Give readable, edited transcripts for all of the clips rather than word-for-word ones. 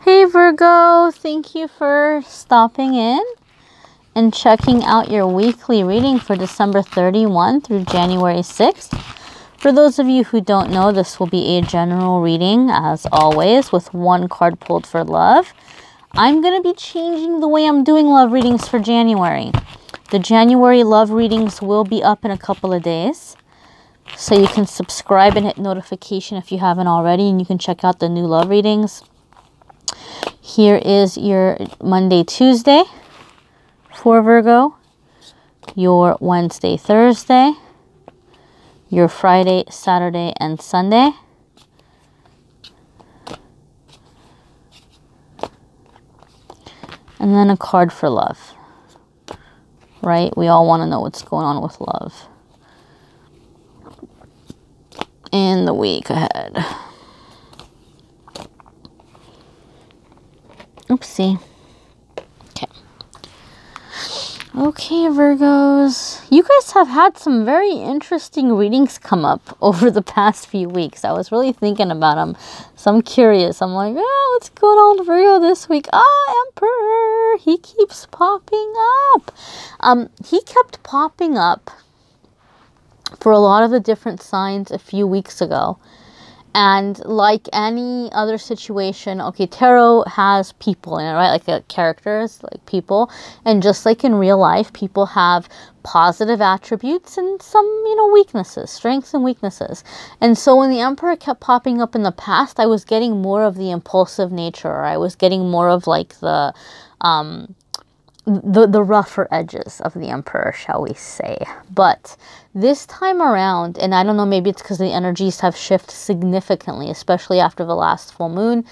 Hey Virgo, thank you for stopping in and checking out your weekly reading for December 31 through January 6th. For those of you who don't know, this will be a general reading as always with one card pulled for love. I'm going to be changing the way I'm doing love readings for January. The January love readings will be up in a couple of days. So you can subscribe and hit notification if you haven't already, and you can check out the new love readings. Here is your Monday, Tuesday for Virgo, your Wednesday, Thursday, your Friday, Saturday, and Sunday. And then a card for love, right? We all want to know what's going on with love in the week ahead. Oopsie. Okay, Virgos. You guys have had some very interesting readings come up over the past few weeks. I was really thinking about them. So I'm curious. I'm like, oh, what's going on with Virgo this week? Ah, Emperor. He keeps popping up. He kept popping up for a lot of the different signs a few weeks ago. And like any other situation, okay, tarot has people in it, right? Like characters, like people. And just like in real life, people have positive attributes and some, weaknesses, strengths and weaknesses. And so when the Emperor kept popping up in the past, I was getting more of the impulsive nature, or I was getting more of like the rougher edges of the Emperor, shall we say. But this time around, and I don't know, maybe it's because the energies have shifted significantly, especially after the last full moon,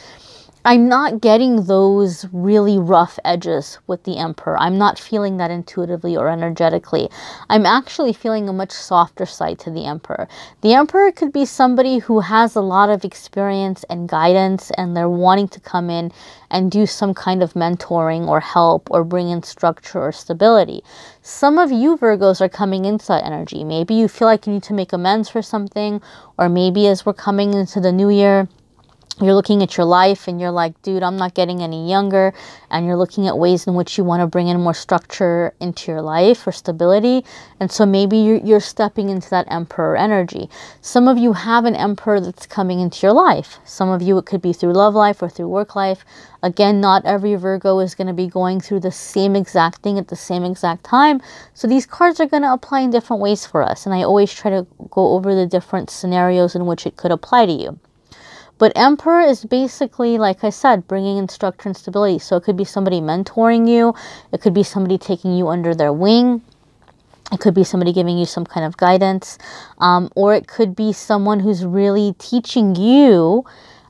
I'm not getting those really rough edges with the Emperor. I'm not feeling that intuitively or energetically. I'm actually feeling a much softer side to the Emperor. The Emperor could be somebody who has a lot of experience and guidance, and they're wanting to come in and do some kind of mentoring or help or bring in structure or stability. Some of you Virgos are coming into that energy. Maybe you feel like you need to make amends for something, or maybe as we're coming into the new year, you're looking at your life and you're like, dude, I'm not getting any younger. And you're looking at ways in which you want to bring in more structure into your life or stability. And so maybe you're stepping into that Emperor energy. Some of you have an Emperor that's coming into your life. Some of you, it could be through love life or through work life. Again, not every Virgo is going to be going through the same exact thing at the same exact time. So these cards are going to apply in different ways for us. And I always try to go over the different scenarios in which it could apply to you. But Emperor is basically, like I said, bringing in structure and stability. So it could be somebody mentoring you. It could be somebody taking you under their wing. It could be somebody giving you some kind of guidance. Or it could be someone who's really teaching you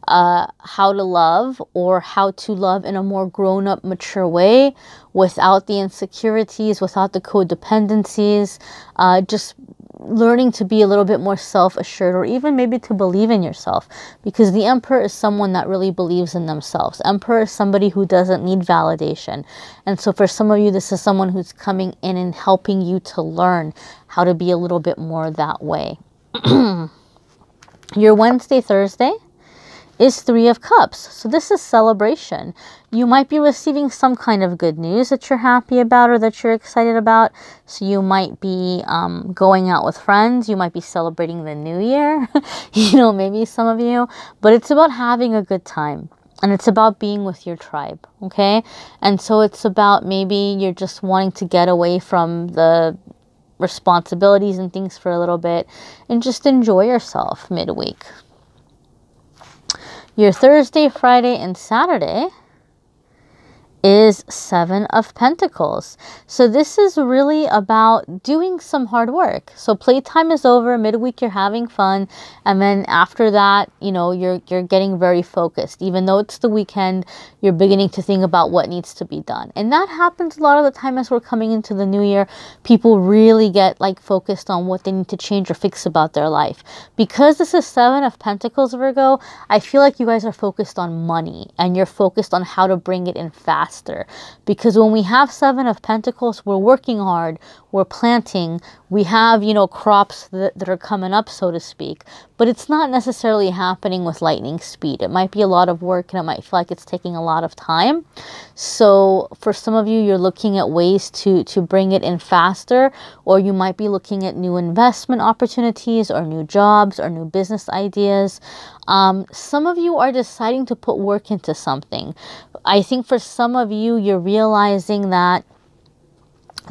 how to love, or how to love in a more grown-up, mature way, without the insecurities, without the codependencies, just learning to be a little bit more self-assured, or even maybe to believe in yourself, because the Emperor is someone that really believes in themselves. Emperor is somebody who doesn't need validation. And so for some of you, this is someone who's coming in and helping you to learn how to be a little bit more that way. Your Wednesday, Thursday is Three of Cups. So this is celebration. You might be receiving some kind of good news that you're happy about or that you're excited about. So you might be going out with friends. You might be celebrating the new year, maybe some of you. But it's about having a good time. And it's about being with your tribe, okay? And so it's about maybe you're just wanting to get away from the responsibilities and things for a little bit and just enjoy yourself midweek. Your Thursday, Friday, and Saturday is Seven of Pentacles. So this is really about doing some hard work. So playtime is over, midweek you're having fun, and then after that, you're getting very focused. Even though it's the weekend, you're beginning to think about what needs to be done. And that happens a lot of the time as we're coming into the new year. People really get focused on what they need to change or fix about their life. Because this is Seven of Pentacles, Virgo, I feel like you guys are focused on money, and you're focused on how to bring it in fast. Because when we have Seven of Pentacles, we're working hard, we're planting, we have, crops that are coming up, so to speak. but it's not necessarily happening with lightning speed. It might be a lot of work and it might feel like it's taking a lot of time. So for some of you, you're looking at ways to bring it in faster, or you might be looking at new investment opportunities or new jobs or new business ideas. Some of you are deciding to put work into something. I think for some of you, you're realizing that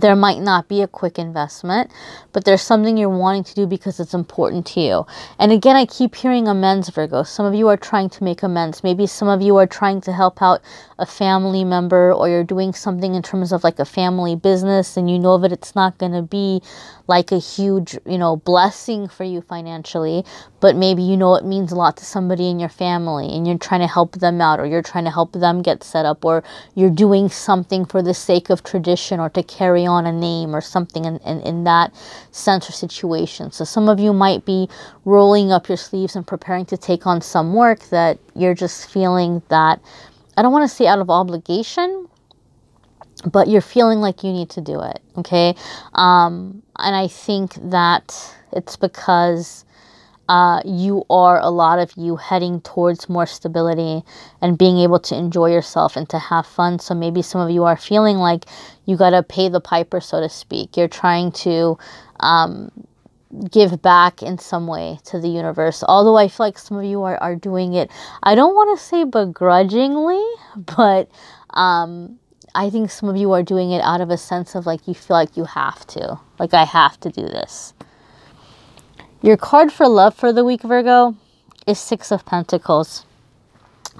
there might not be a quick investment, but there's something you're wanting to do because it's important to you. And again, I keep hearing amends, Virgo. Some of you are trying to make amends. Maybe some of you are trying to help out a family member, or you're doing something in terms of like a family business, and you know that it's not going to be like a huge, blessing for you financially, but maybe it means a lot to somebody in your family, and you're trying to help them out, or you're trying to help them get set up, or you're doing something for the sake of tradition or to carry on a name or something in that sense or situation. So some of you might be rolling up your sleeves and preparing to take on some work that you're just feeling that, I don't want to say out of obligation, but you're feeling like you need to do it, okay? And I think that it's because a lot of you heading towards more stability and being able to enjoy yourself and to have fun. So maybe some of you are feeling like you got to pay the piper, so to speak. You're trying to give back in some way to the universe. Although I feel like some of you are doing it, I don't want to say begrudgingly, but I think some of you are doing it out of a sense of like you feel like you have to. Like, I have to do this. Your card for love for the week, Virgo, is Six of Pentacles.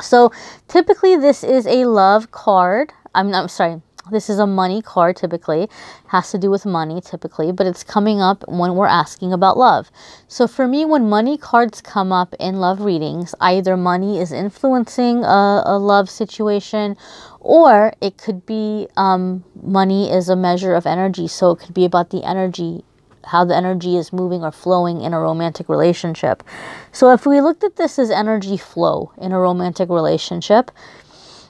So typically this is a love card. I'm sorry. This is a money card typically. It has to do with money typically, but it's coming up when we're asking about love. So for me, when money cards come up in love readings, either money is influencing a love situation, or it could be money is a measure of energy. So it could be about the energy, how the energy is moving or flowing in a romantic relationship. So if we looked at this as energy flow in a romantic relationship,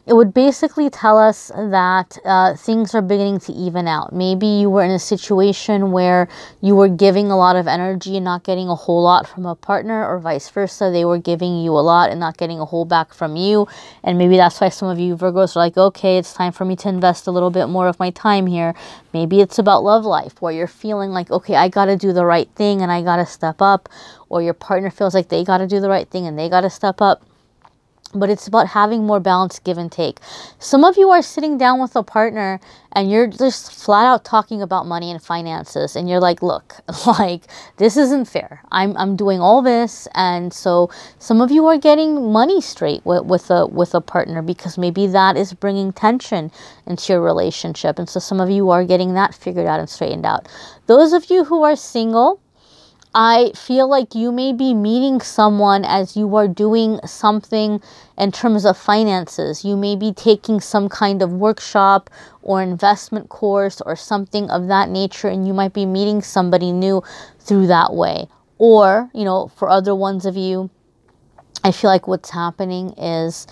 it would basically tell us that things are beginning to even out. Maybe you were in a situation where you were giving a lot of energy and not getting a whole lot from a partner, or vice versa. They were giving you a lot and not getting a whole back from you. And maybe that's why some of you Virgos are like, okay, it's time for me to invest a little bit more of my time here. Maybe it's about love life, where you're feeling like, okay, I got to do the right thing and I got to step up. Or your partner feels like they got to do the right thing and they got to step up. But it's about having more balance, give and take. Some of you are sitting down with a partner and you're just flat out talking about money and finances. And you're like, look, like, this isn't fair. I'm doing all this. And so some of you are getting money straight with a partner, because maybe that is bringing tension into your relationship. And so some of you are getting that figured out and straightened out. Those of you who are single, I feel like you may be meeting someone as you are doing something in terms of finances. You may be taking some kind of workshop or investment course or something of that nature, and you might be meeting somebody new through that way. Or, for other ones of you, I feel like what's happening is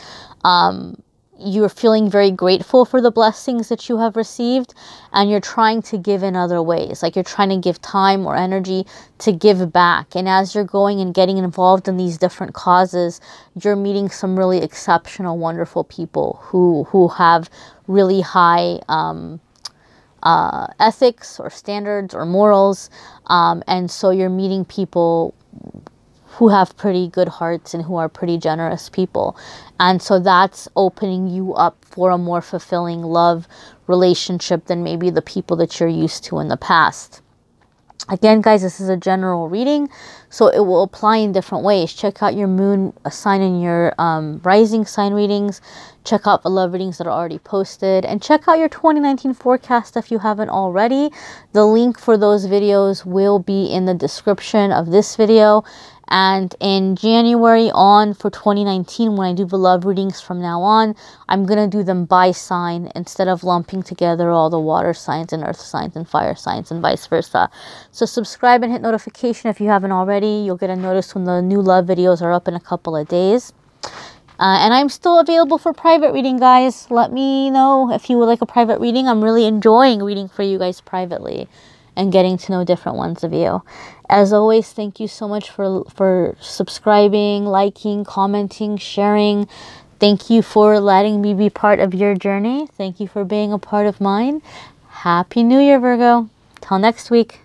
you're feeling very grateful for the blessings that you have received, and you're trying to give in other ways. Like, you're trying to give time or energy to give back. And as you're going and getting involved in these different causes, you're meeting some really exceptional, wonderful people who have really high ethics or standards or morals. And so you're meeting people who have pretty good hearts and who are pretty generous people. And so that's opening you up for a more fulfilling love relationship than maybe the people that you're used to in the past. Again, guys, this is a general reading, so it will apply in different ways. Check out your moon sign and your rising sign readings. Check out the love readings that are already posted. And check out your 2019 forecast if you haven't already. The link for those videos will be in the description of this video. And in January on for 2019, when I do the love readings from now on, I'm going to do them by sign instead of lumping together all the water signs and earth signs and fire signs and vice versa. So subscribe and hit notification if you haven't already. You'll get a notice when the new love videos are up in a couple of days. And I'm still available for private reading, guys. Let me know if you would like a private reading. I'm really enjoying reading for you guys privately and getting to know different ones of you. As always, thank you so much for subscribing, liking, commenting, sharing. Thank you for letting me be part of your journey. Thank you for being a part of mine. Happy New Year, Virgo. Till next week.